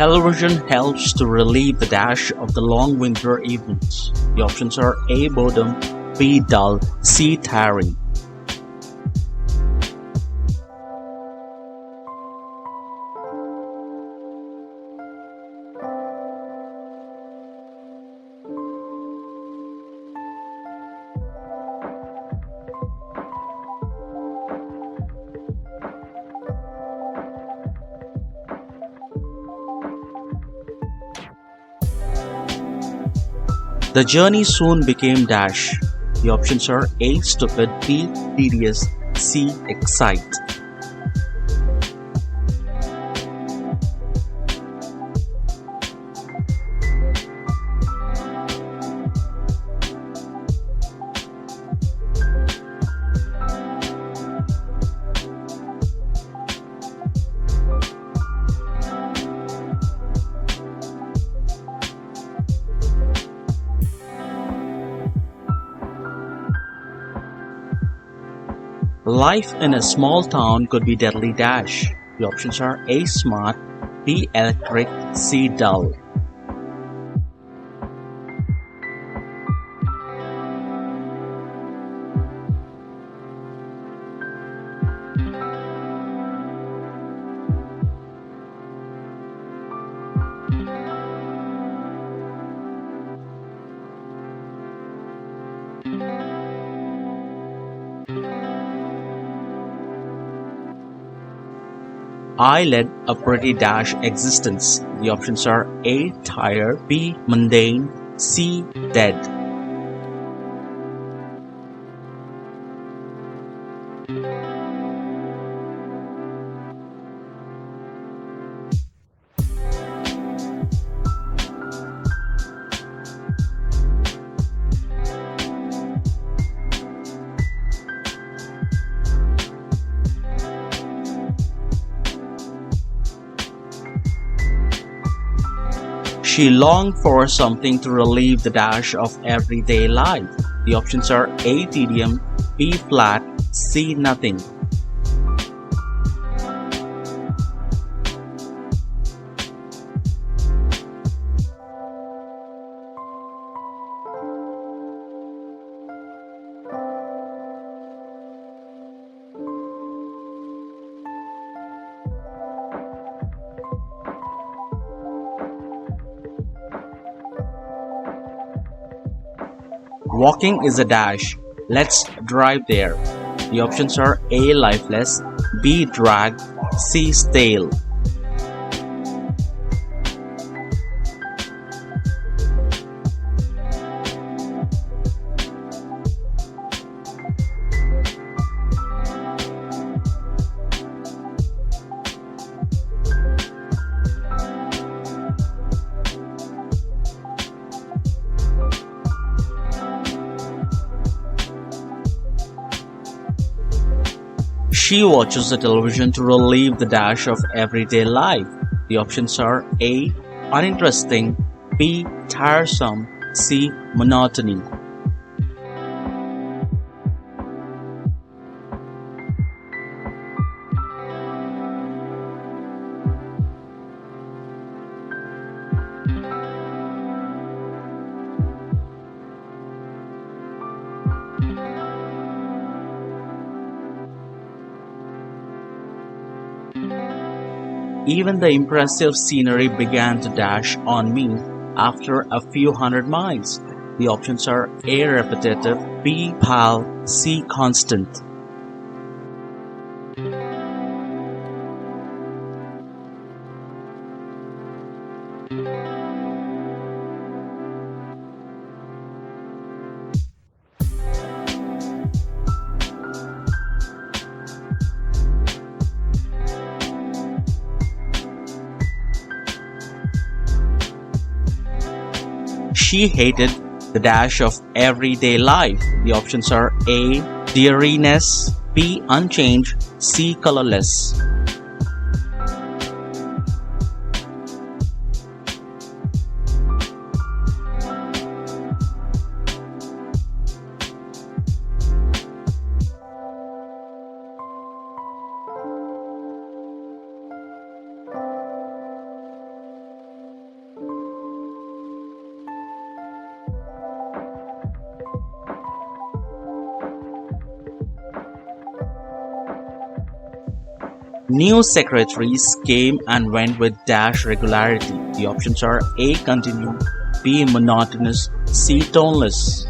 Television helps to relieve the dash of the long winter evenings. The options are A. Boredom, B. Dull, C. Tiring. The journey soon became dash. The options are A. Stupid, B. Tedious, C. Excite. Life in a small town could be deadly dash. The options are A. Smart, B. Electric, C. Dull. I led a pretty dash existence. The options are A. Tired, B. Mundane, C. Dead. She longed for something to relieve the dash of everyday life. The options are A. Tedium, B. Flat, C. Nothing. Walking is a dash. Let's drive there. The options are A. Lifeless, B. Drag, C. Stale. She watches the television to relieve the dash of everyday life. The options are A. Uninteresting, B. Tiresome, C. Monotony. Even the impressive scenery began to dash on me after a few hundred miles. The options are A. Repetitive, B. Pal, C. Constant. She hated the dash of everyday life. The options are A. Deariness, B. Unchanged, C. Colorless. New secretaries came and went with dash regularity. The options are A. Continue, B. Monotonous, C. Toneless.